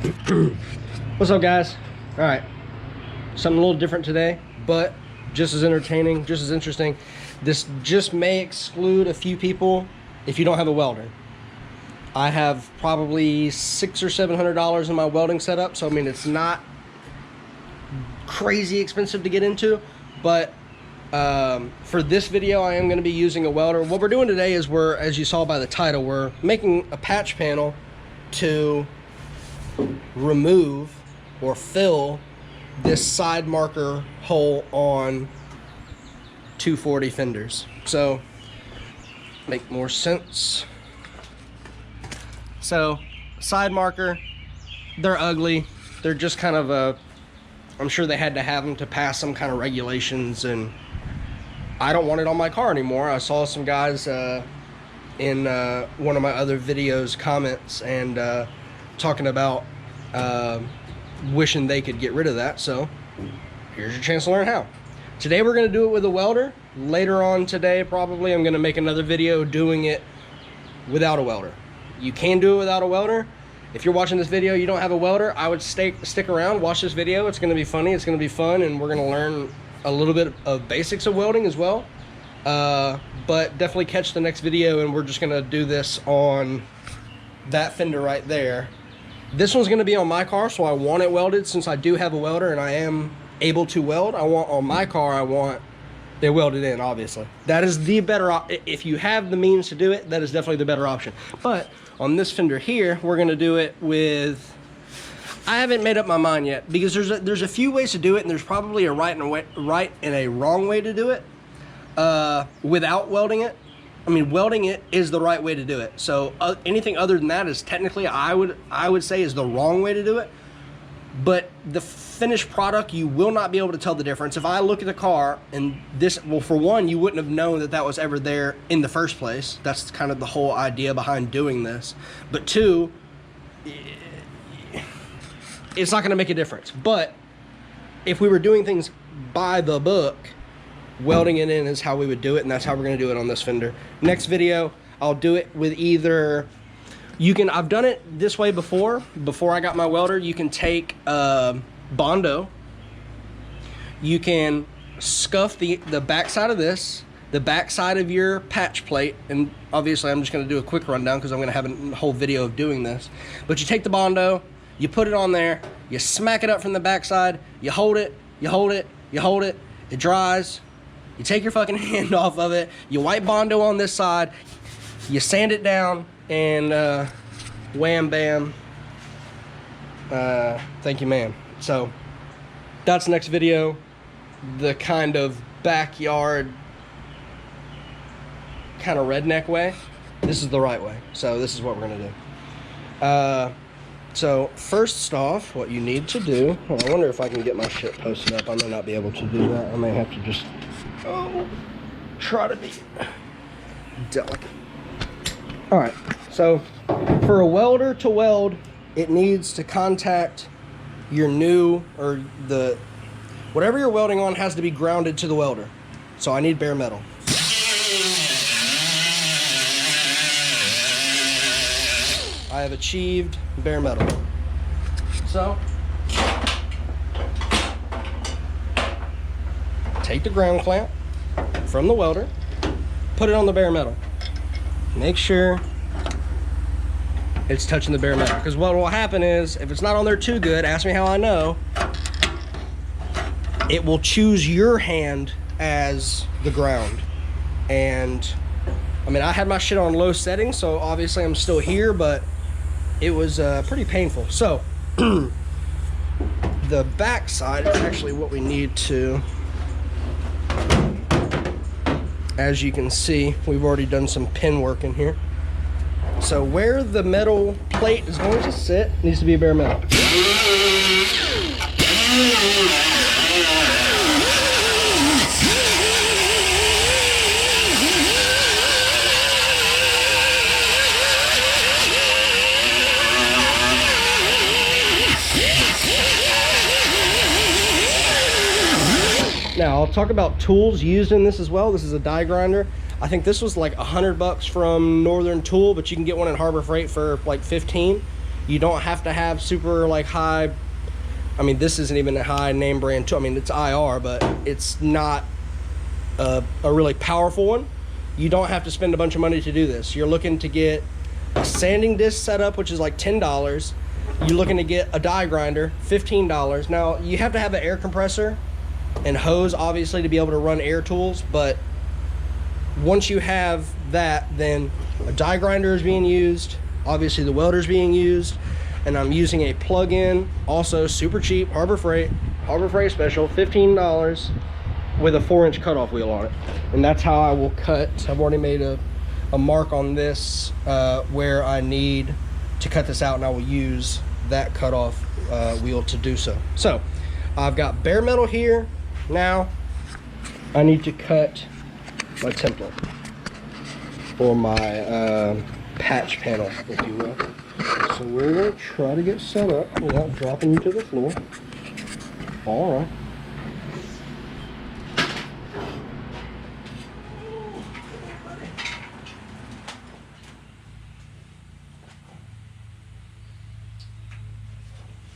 What's up, guys? All right, something a little different today, but just as entertaining, just as interesting. This just may exclude a few people if you don't have a welder. I have probably $600 or $700 in my welding setup, so I mean it's not crazy expensive to get into, but for this video I am going to be using a welder. What we're doing today is as you saw by the title, we're making a patch panel to remove or fill this side marker hole on 240 Fenders. So make more sense. So side marker, they're ugly. They're just kind of I'm sure they had to have them to pass some kind of regulations, and I don't want it on my car anymore. I saw some guys in one of my other videos comments and talking about wishing they could get rid of that. So here's your chance to learn how. Today we're going to do it with a welder. Later on today probably I'm going to make another video doing it without a welder. You can do it without a welder. If you're watching this video, you don't have a welder, I would stick around, watch this video. It's going to be funny, it's going to be fun, and we're going to learn a little bit of basics of welding as well. But definitely catch the next video, and we're just going to do this on that fender right there. This one's going to be on my car, so I want it welded since I do have a welder and I am able to weld. I want on my car, I want they welded in, obviously. That is the better if you have the means to do it, that is definitely the better option. But on this fender here, we're going to do it with, I haven't made up my mind yet, because there's a few ways to do it, and there's probably a right and a wrong way to do it without welding it. I mean, welding it is the right way to do it. So anything other than that is technically, I would say, is the wrong way to do it. But the finished product, you will not be able to tell the difference. If I look at the car and this, well, for one, you wouldn't have known that that was ever there in the first place. That's kind of the whole idea behind doing this. But two, it's not going to make a difference. But if we were doing things by the book, welding it in is how we would do it, and that's how we're going to do it on this fender. Next video, I'll do it with either, I've done it this way before I got my welder. You can take Bondo, you can scuff the back side of this, the back side of your patch plate, and obviously I'm just going to do a quick rundown because I'm going to have a whole video of doing this. But you take the Bondo, you put it on there, you smack it up from the back side, you hold it, you hold it, you hold it, it dries, you take your fucking hand off of it, you wipe Bondo on this side, you sand it down, and wham bam, thank you ma'am. So that's next video, the kind of backyard kind of redneck way. This is the right way, so this is what we're gonna do. So first off, what you need to do, well, I wonder if I can get my shit posted up. I may not be able to do that. I may have to just try to be delicate. All right, so for a welder to weld, it needs to contact your new, or whatever you're welding on has to be grounded to the welder. So I need bare metal. I have achieved bare metal. So take the ground clamp from the welder, put it on the bare metal. Make sure it's touching the bare metal, because what will happen is, if it's not on there too good, ask me how I know, it will choose your hand as the ground. And I mean, I had my shit on low settings, so obviously I'm still here, but it was pretty painful. So the back side is actually what we need to, as you can see, we've already done some pin work in here. So where the metal plate is going to sit needs to be bare metal. Now, I'll talk about tools used in this as well. This is a die grinder. I think this was like $100 from Northern Tool, but you can get one at Harbor Freight for like 15. You don't have to have super like high, I mean, this isn't even a high name brand too. I mean, it's IR, but it's not a really powerful one. You don't have to spend a bunch of money to do this. You're looking to get a sanding disc setup, which is like $10. You're looking to get a die grinder, $15. Now, you have to have an air compressor and hose, obviously, to be able to run air tools, but once you have that, then a die grinder is being used, obviously the welder's being used, and I'm using a plug-in, also super cheap, Harbor Freight special, $15, with a 4-inch cutoff wheel on it. And that's how I will cut. I've already made a mark on this where I need to cut this out, and I will use that cutoff wheel to do so. So I've got bare metal here. Now I need to cut my template or my patch panel, if you will. So we're going to try to get set up without dropping you to the floor. All right.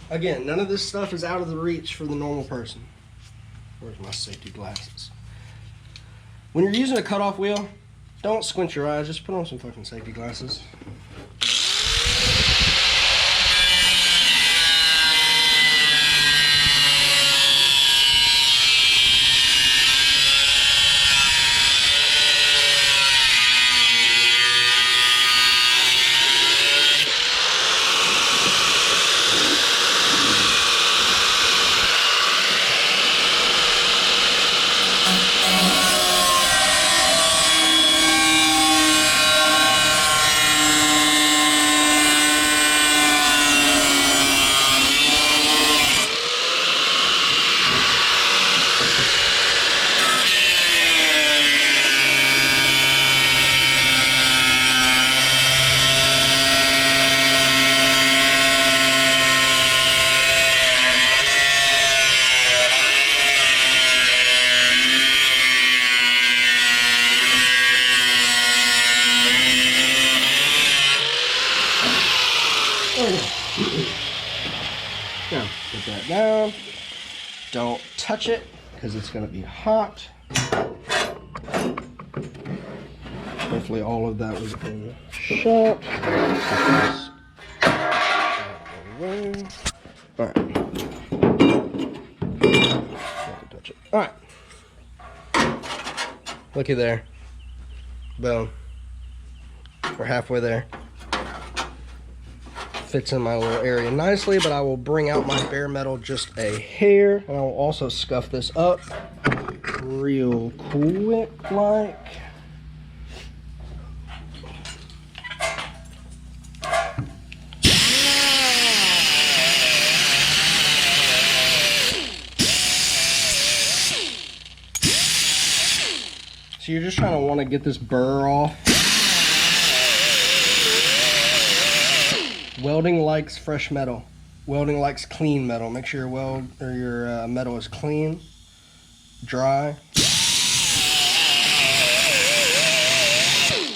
Again, none of this stuff is out of the reach for the normal person. Where's my safety glasses? When you're using a cutoff wheel, don't squint your eyes, just put on some fucking safety glasses. Now, put that down. Don't touch it because it's going to be hot. Hopefully all of that was in the shot. All right. Touch it. All right. Looky there. Boom. We're halfway there. Fits in my little area nicely, but I will bring out my bare metal just a hair, and I will also scuff this up real quick like. So you're just trying to want to get this burr off. Welding likes fresh metal. Welding likes clean metal. Make sure your metal is clean, dry.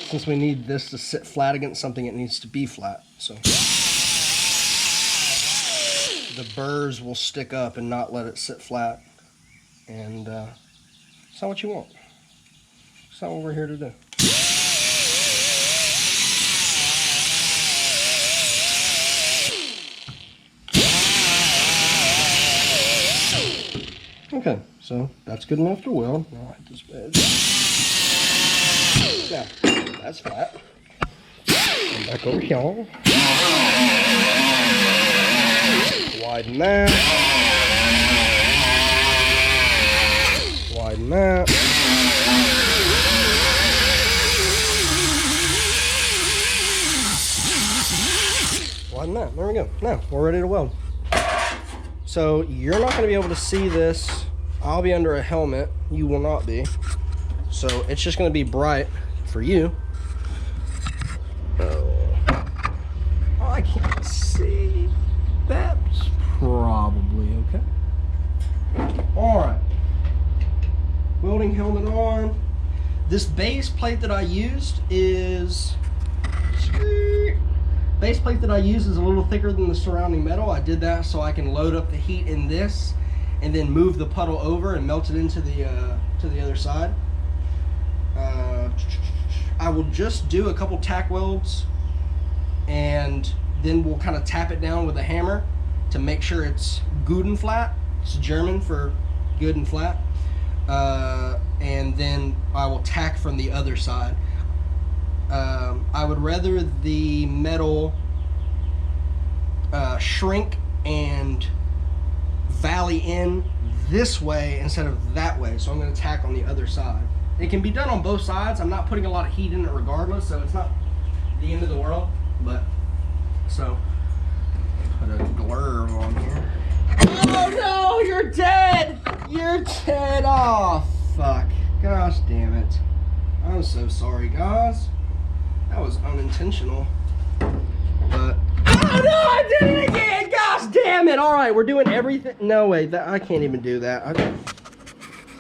Since we need this to sit flat against something, it needs to be flat. So the burrs will stick up and not let it sit flat. And it's not what you want. It's not what we're here to do. Okay, so that's good enough to weld. Now I hit this edge. Yeah, that's flat. Come back over here. Widen that. Widen that. Widen that. There we go. Now we're ready to weld. So you're not going to be able to see this. I'll be under a helmet. You will not be. So it's just going to be bright for you. Oh, I can't see. That's probably okay. All right. Welding helmet on. This base plate that I used is base plate that I use is a little thicker than the surrounding metal. I did that so I can load up the heat in this and then move the puddle over and melt it into the to the other side. I will just do a couple tack welds and then we'll kind of tap it down with a hammer to make sure it's good and flat. It's German for good and flat. And then I will tack from the other side. I would rather the metal shrink and valley in this way instead of that way, so I'm going to tack on the other side. It can be done on both sides. I'm not putting a lot of heat in it regardless, so it's not the end of the world. But so put a glurb on here. Oh no, you're dead! You're dead! Oh fuck. Gosh damn it. I'm so sorry, guys. That was unintentional. But oh no, I did it again! Gosh damn it! Alright, we're doing everything. No way, that I can't even do that. Okay.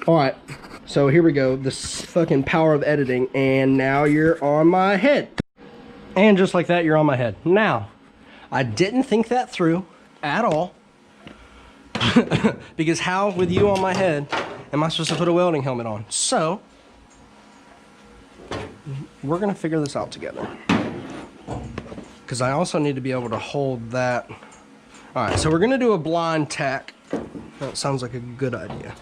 Alright. So here we go, this fucking power of editing, and now you're on my head. And just like that, you're on my head. Now, I didn't think that through at all. Because how, with you on my head, am I supposed to put a welding helmet on? So, we're gonna figure this out together. Because I also need to be able to hold that. All right, so we're gonna do a blind tack. That sounds like a good idea.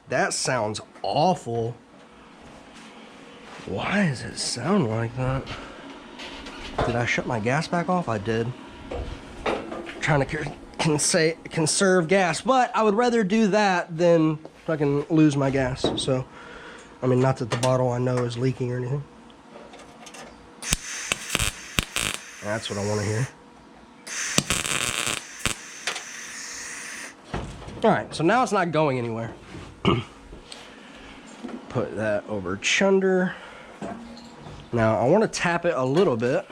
That sounds awful. Why does it sound like that? Did I shut my gas back off? I did. Trying to conserve gas, but I would rather do that than fucking lose my gas. So, I mean, not that the bottle I know is leaking or anything. That's what I want to hear. All right, so now it's not going anywhere. Put that over chunder. Now I want to tap it a little bit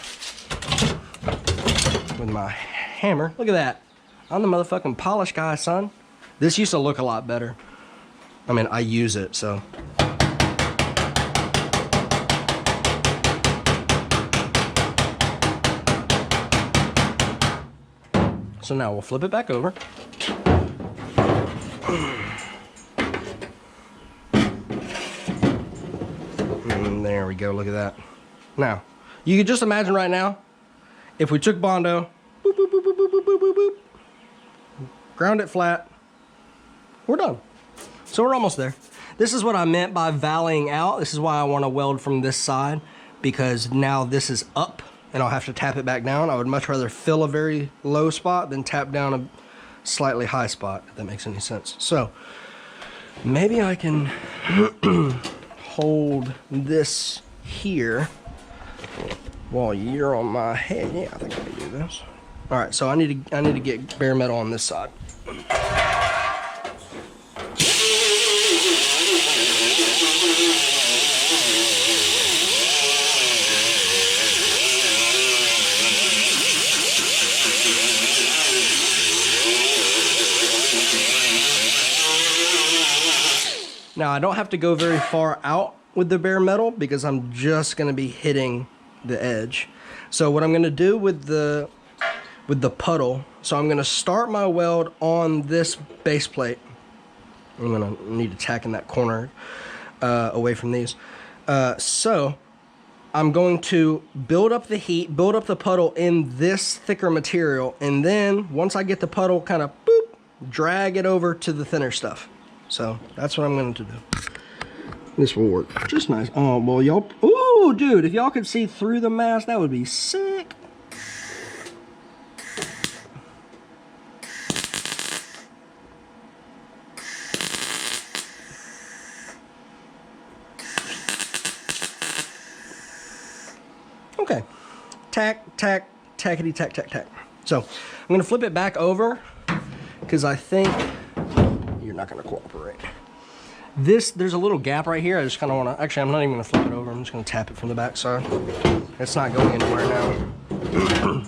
with my hammer. Look at that. I'm the motherfucking polish guy, son. This used to look a lot better. I mean, I use it, so. So now we'll flip it back over. And there we go, look at that. Now, you can just imagine right now, if we took Bondo, boop, boop, boop, boop, boop, boop, boop, boop, boop, ground it flat, we're done. So we're almost there. This is what I meant by valleying out. This is why I want to weld from this side, because now this is up and I'll have to tap it back down. I would much rather fill a very low spot than tap down a slightly high spot, if that makes any sense. So maybe I can hold this here while you're on my head. Yeah, I think I can do this. All right, so I need to get bare metal on this side. Now I don't have to go very far out with the bare metal because I'm just going to be hitting the edge. So what I'm going to do with the puddle, so I'm going to start my weld on this base plate. I'm going to need to tack in that corner away from these. So I'm going to build up the heat, build up the puddle in this thicker material, and then once I get the puddle kind of boop, drag it over to the thinner stuff. So that's what I'm going to do. This will work just nice. Oh, well, y'all, ooh, dude, if y'all could see through the mask, that would be sick. Okay, tack, tack, tackety, tack, tack, tack. So I'm going to flip it back over because I think you're not going to cooperate. There's a little gap right here. I just kind of want to, actually, I'm not even going to flip it over. I'm just going to tap it from the back side. It's not going anywhere now.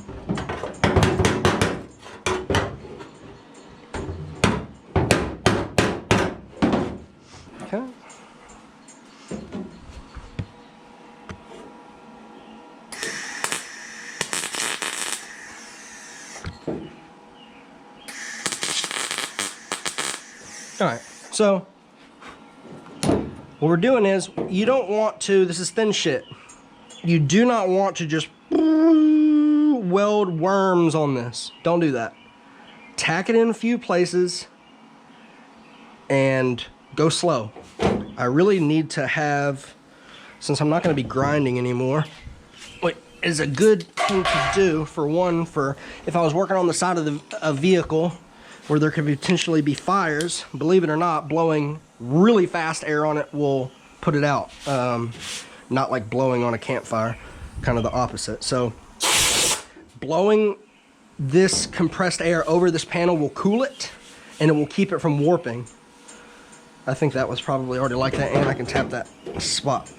Okay. All right, so what we're doing is, you don't want to, this is thin shit, you do not want to just weld worms on this. Don't do that. Tack it in a few places and go slow. I really need to have, since I'm not going to be grinding anymore, what is a good thing to do, for one, for if I was working on the side of a vehicle where there could potentially be fires, believe it or not, blowing really fast air on it will put it out. Not like blowing on a campfire, kind of the opposite. So blowing this compressed air over this panel will cool it, and it will keep it from warping. I think that was probably already like that, and I can tap that spot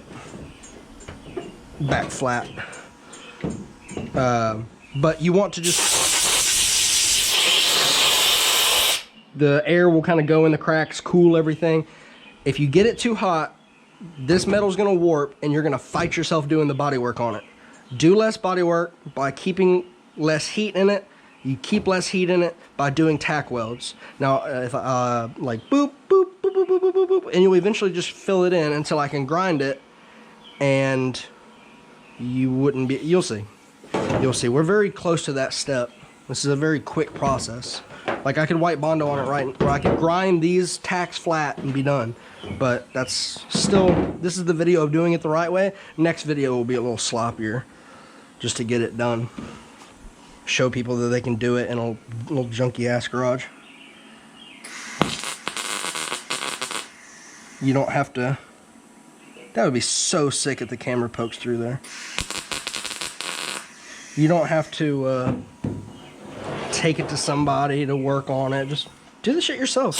back flat. But you want to just, the air will kind of go in the cracks, cool everything. If you get it too hot, this metal is going to warp, and you're going to fight yourself doing the body work on it. Do less body work by keeping less heat in it. You keep less heat in it by doing tack welds. Now, if I like boop, boop, boop, boop, boop, boop, boop, boop, and you'll eventually just fill it in until I can grind it, and you wouldn't be, you'll see. You'll see. We're very close to that step. This is a very quick process. Like, I could white Bondo on it right, or I could grind these tacks flat and be done. But that's still, this is the video of doing it the right way. Next video will be a little sloppier, just to get it done. Show people that they can do it in a little junky ass garage. You don't have to, that would be so sick if the camera pokes through there. You don't have to take it to somebody to work on it. Just do the shit yourself.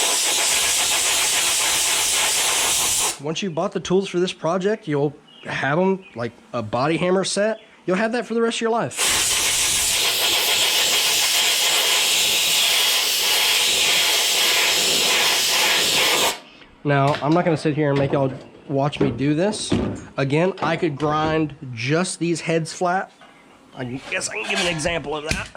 Once you bought the tools for this project, you'll have them like a body hammer set. You'll have that for the rest of your life. Now, I'm not going to sit here and make y'all watch me do this. Again, I could grind just these heads flat. I guess I can give an example of that.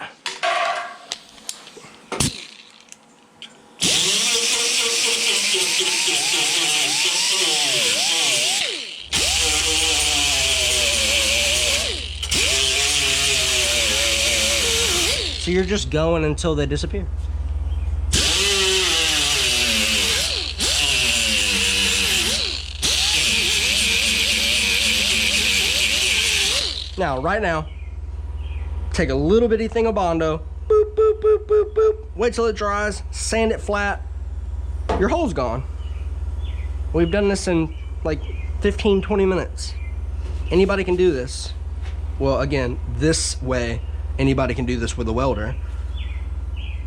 So you're just going until they disappear. Now, right now, take a little bitty thing of Bondo, boop, boop, boop, boop, boop, wait till it dries, sand it flat, your hole's gone. We've done this in like 15, 20 minutes. Anybody can do this. Well, again, this way, anybody can do this with a welder.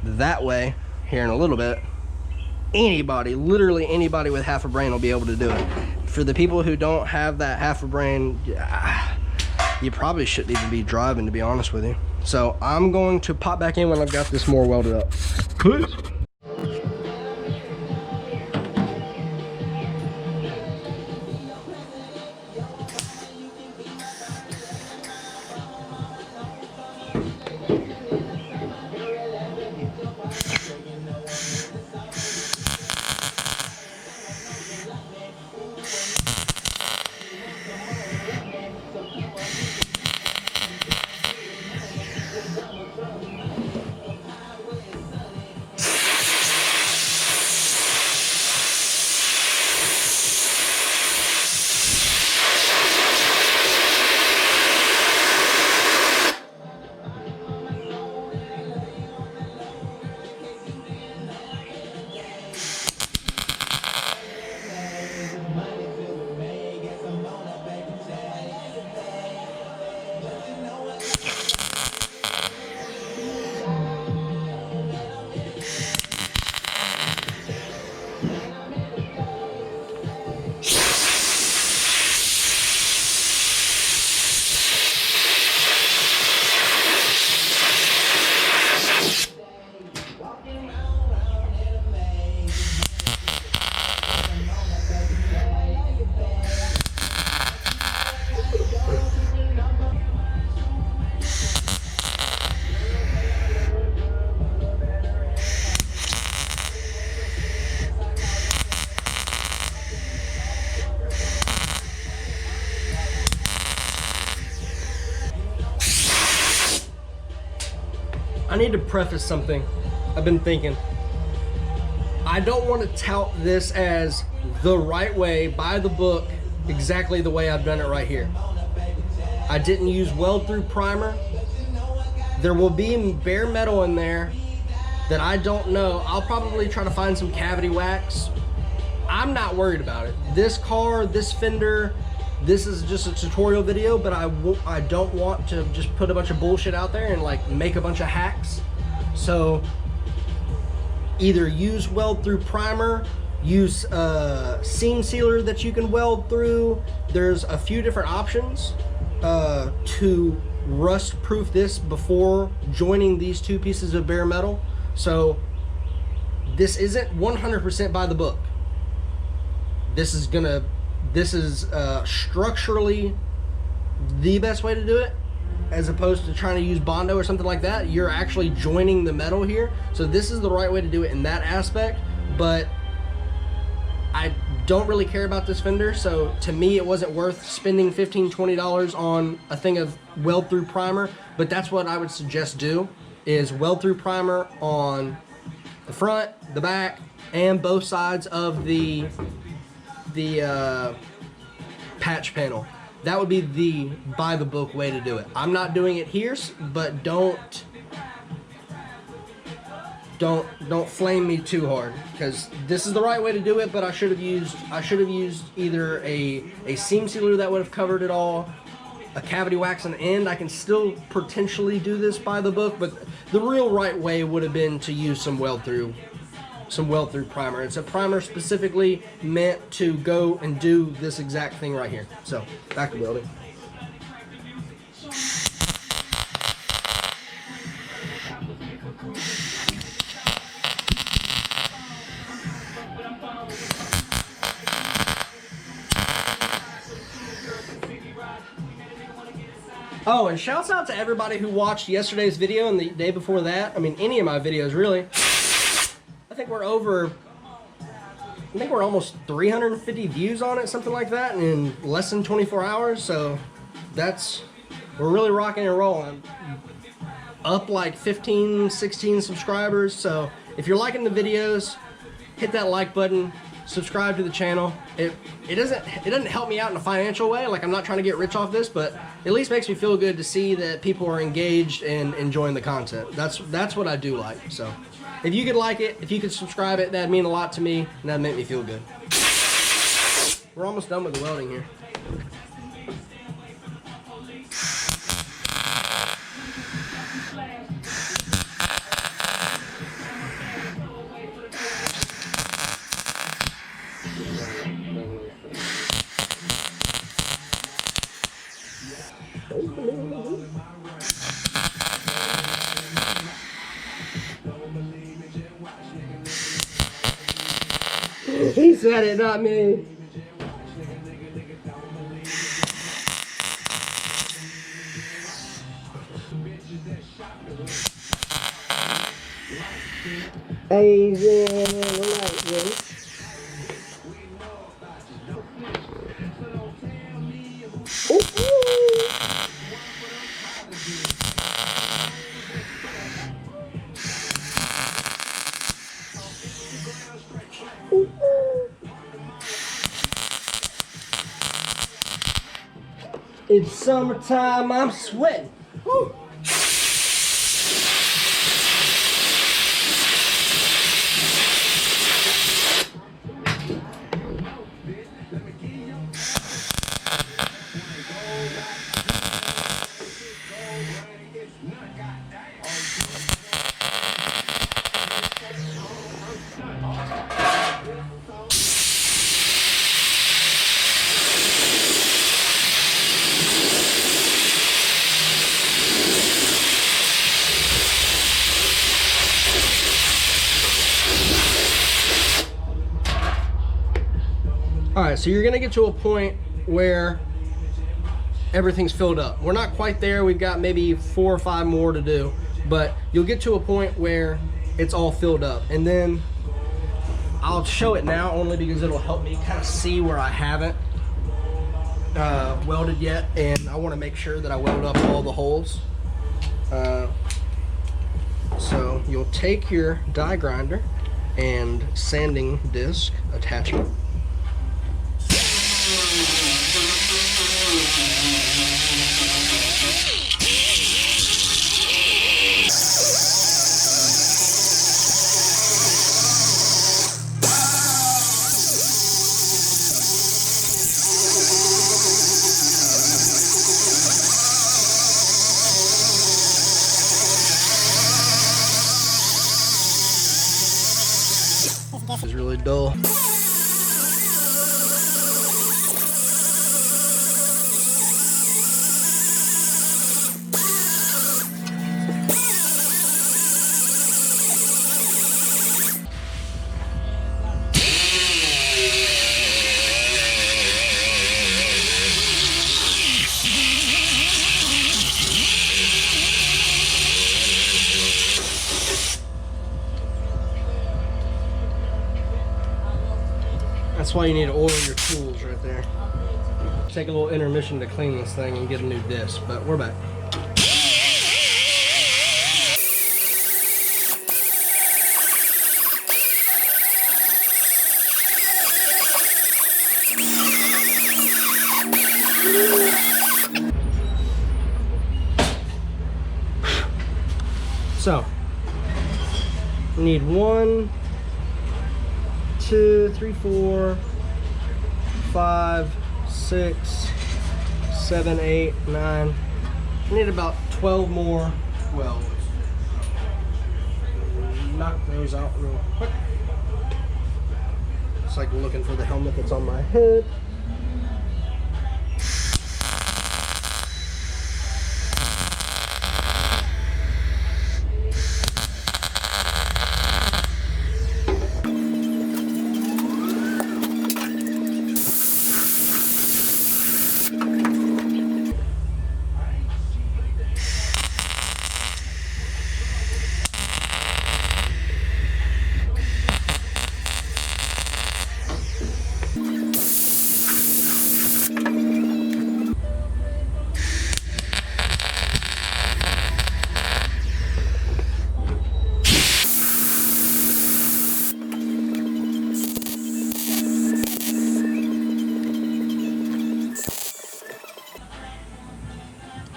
That way, here in a little bit, anybody, literally anybody with half a brain will be able to do it. For the people who don't have that half a brain, you probably shouldn't even be driving, to be honest with you. So I'm going to pop back in when I've got this more welded up. Peace. I need to preface something. I've been thinking. I don't want to tout this as the right way, by the book, exactly the way I've done it right here. I didn't use weld-through primer. There will be bare metal in there that I don't know. I'll probably try to find some cavity wax. I'm not worried about it. This car, this Fender, this is just a tutorial video, but I don't want to just put a bunch of bullshit out there and like make a bunch of hacks. So either use weld-through primer, use a seam sealer that you can weld through. There's a few different options to rust proof this before joining these two pieces of bare metal. So this isn't 100% by the book. This is structurally the best way to do it, as opposed to trying to use Bondo or something like that. You're actually joining the metal here. So this is the right way to do it in that aspect, but I don't really care about this Fender, so to me it wasn't worth spending $15–20 on a thing of weld-through primer. But that's what I would suggest do, is weld-through primer on the front, the back, and both sides of the patch panel. That would be the by the book way to do it. I'm not doing it here, but don't flame me too hard, because this is the right way to do it. But I should have used either a seam sealer that would have covered it all, a cavity wax on the end. I can still potentially do this by the book, but the real right way would have been to use some weld-through primer. It's a primer specifically meant to go and do this exact thing right here. So back to welding. Oh, and shouts out to everybody who watched yesterday's video and the day before that. I mean, any of my videos, really. I think we're almost 350 views on it, something like that, in less than 24 hours. So we're really rocking and rolling. Up like 15, 16 subscribers. So if you're liking the videos, hit that like button, subscribe to the channel. It doesn't help me out in a financial way. Like, I'm not trying to get rich off this, but it at least makes me feel good to see that people are engaged and enjoying the content. That's what I do like. So if you could like it, if you could subscribe it, that'd mean a lot to me, and that'd make me feel good. We're almost done with the welding here. He said it, not me. It's summertime, I'm sweating. Woo. Alright, so you're going to get to a point where everything's filled up. We're not quite there. We've got maybe 4 or 5 more to do. But you'll get to a point where it's all filled up. And then I'll show it now only because it'll help me kind of see where I haven't welded yet. And I want to make sure that I weld up all the holes. So you'll take your die grinder and sanding disc attachment. Is really dull. That's why you need to oil your tools right there. Take a little intermission to clean this thing and get a new disc, but we're back. So, we need 1, 2, 3, 4, 5, 6, 7, 8, 9. We need about 12 more welds. Knock those out real quick. It's like looking for the helmet that's on my head.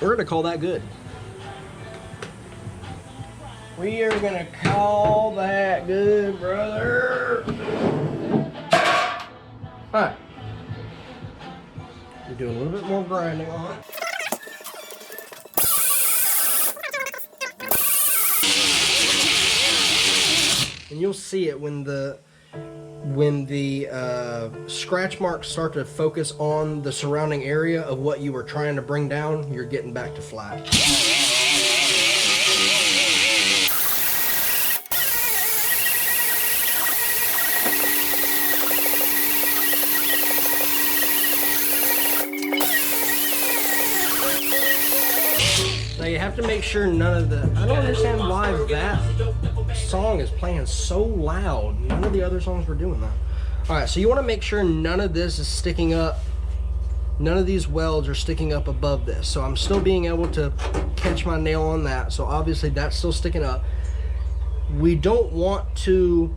We're gonna call that good. We are gonna call that good, brother. All right. We do a little bit more grinding on it. And you'll see it when the scratch marks start to focus on the surrounding area of what you were trying to bring down, you're getting back to flat. Now you have to make sure none of the, I don't understand why that song is playing so loud. None of the other songs were doing that. All right, so you want to make sure none of this is sticking up. None of these welds are sticking up above this. So I'm still being able to catch my nail on that. So obviously that's still sticking up. We don't want to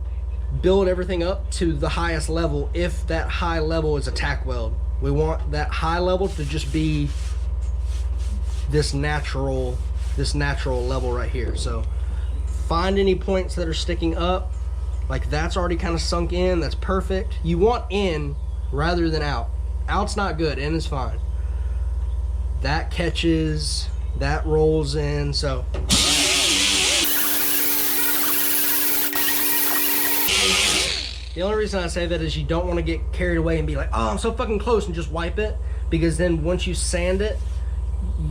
build everything up to the highest level if that high level is a tack weld. We want that high level to just be this natural level right here. So find any points that are sticking up, like that's already kind of sunk in. That's perfect. You want in rather than out. Out's not good, in is fine. That catches, that rolls in. So the only reason I say that is you don't want to get carried away and be like, oh, I'm so fucking close, and just wipe it, because then once you sand it,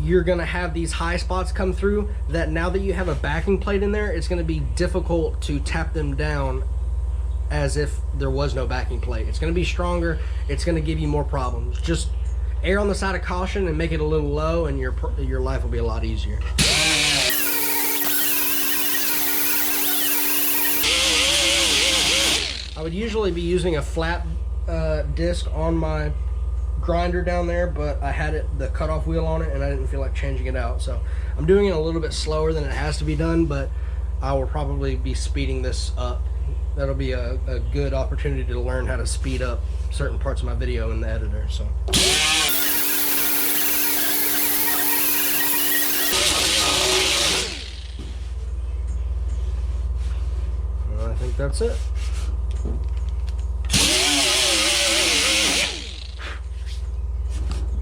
you're gonna have these high spots come through that now that you have a backing plate in there, it's gonna be difficult to tap them down as if there was no backing plate. It's gonna be stronger, it's gonna give you more problems. Just err on the side of caution and make it a little low, and your life will be a lot easier. I would usually be using a flat disc on my grinder down there, but I had the cutoff wheel on it and I didn't feel like changing it out, so I'm doing it a little bit slower than it has to be done. But I will probably be speeding this up. That'll be a good opportunity to learn how to speed up certain parts of my video in the editor. So I think that's it.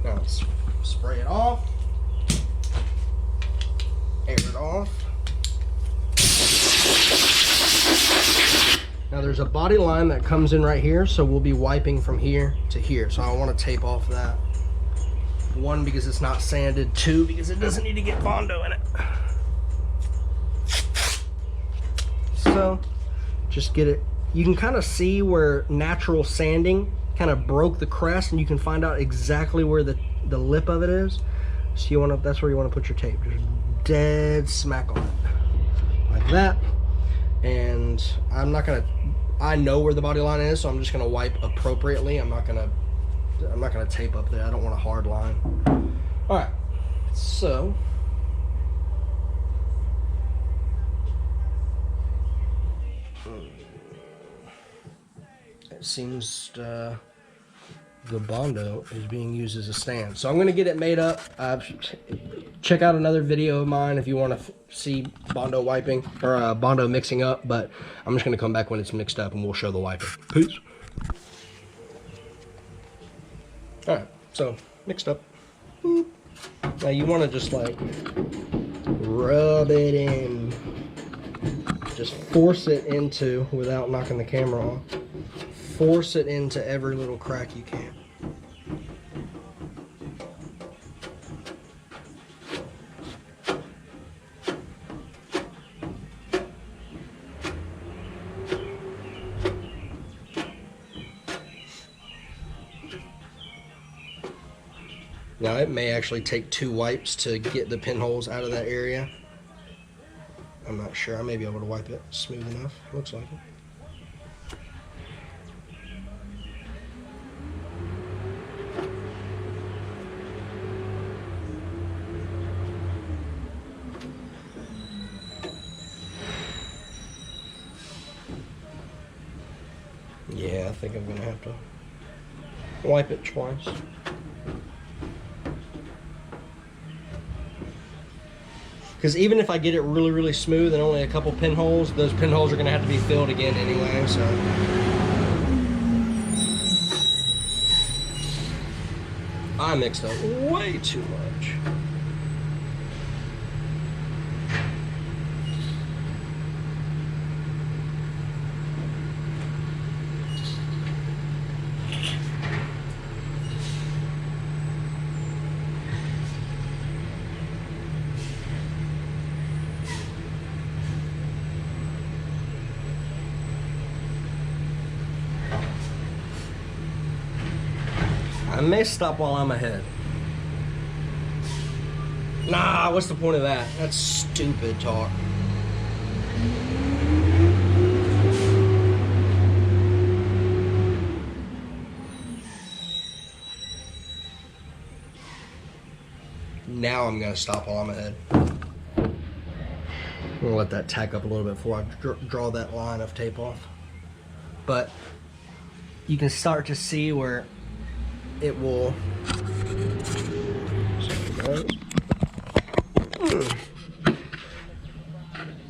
Now let's spray it off, air it off. Now there's a body line that comes in right here, so we'll be wiping from here to here. So I want to tape off that. One, because it's not sanded. Two, because it doesn't need to get Bondo in it. So just get it. You can kind of see where natural sanding kind of broke the crest, and you can find out exactly where the lip of it is. So you want to, that's where you want to put your tape, just dead smack on it, like that. And I'm not gonna, I know where the body line is, so I'm just gonna wipe appropriately. I'm not gonna tape up there. I don't want a hard line. All right, so it seems the Bondo is being used as a stand. So I'm gonna get it made up. Check out another video of mine if you want to see Bondo wiping or Bondo mixing up, but I'm just gonna come back when it's mixed up and we'll show the wiping. Peace. All right, so mixed up. Now you want to just like rub it in, just force it into, without knocking the camera off, force it into every little crack you can. Now it may actually take 2 wipes to get the pinholes out of that area. I'm not sure. I may be able to wipe it smooth enough. Looks like it. Yeah, I think I'm gonna have to wipe it twice. Because even if I get it really, really smooth and only a couple pinholes, those pinholes are gonna have to be filled again anyway, so. I mixed up way too much. I may stop while I'm ahead. Nah, what's the point of that? That's stupid talk. Now I'm gonna stop while I'm ahead. I'm gonna let that tack up a little bit before I draw that line of tape off. But you can start to see where it will.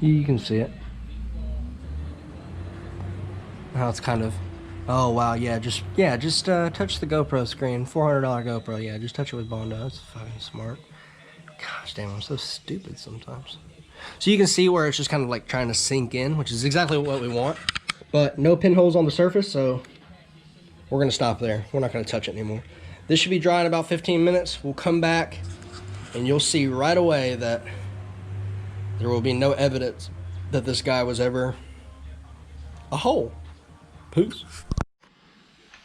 You can see it. How it's kind of. Oh wow, yeah, just touch the GoPro screen. $400 GoPro, yeah, just touch it with Bondo. That's fucking smart. Gosh damn, I'm so stupid sometimes. So you can see where it's just kind of like trying to sink in, which is exactly what we want. But no pinholes on the surface, so we're gonna stop there. We're not gonna touch it anymore. This should be dry in about 15 minutes. We'll come back and you'll see right away that there will be no evidence that this guy was ever a hole. Peace.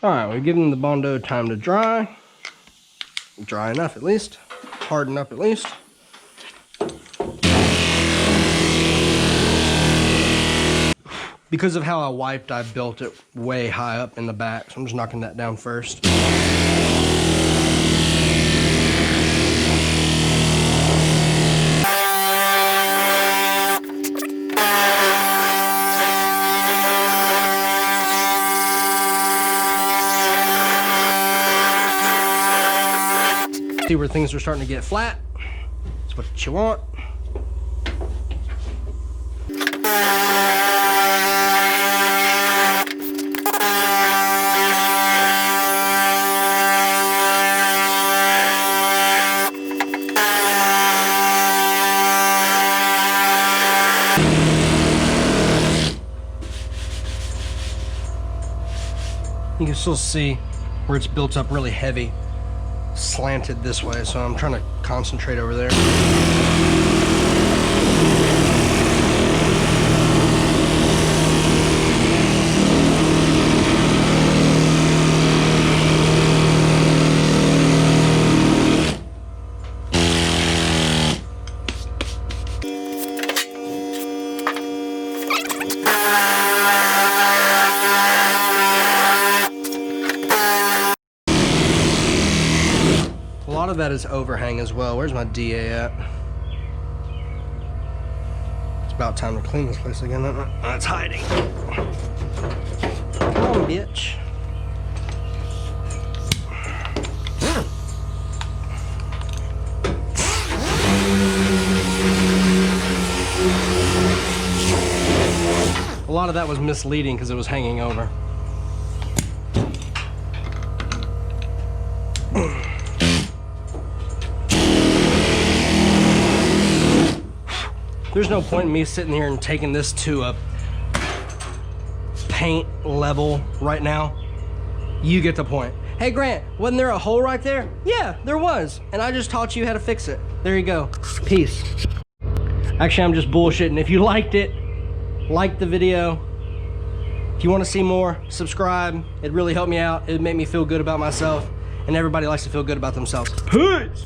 All right, we've given the Bondo time to dry. Dry enough at least, harden up at least. Because of how I wiped, I built it way high up in the back, so I'm just knocking that down first. See where things are starting to get flat. That's what you want. You can still see where it's built up really heavy, slanted this way, so I'm trying to concentrate over there. A lot of that is overhang as well. Where's my DA at? It's about time to clean this place again. It's hiding. Come on, bitch. A lot of that was misleading because it was hanging over. There's no point in me sitting here and taking this to a paint level right now. You get the point. Hey Grant, wasn't there a hole right there? Yeah, there was. And I just taught you how to fix it. There you go. Peace. Actually, I'm just bullshitting. If you liked it, like the video. If you want to see more, subscribe. It'd really help me out. It'd make me feel good about myself. And everybody likes to feel good about themselves. Peace.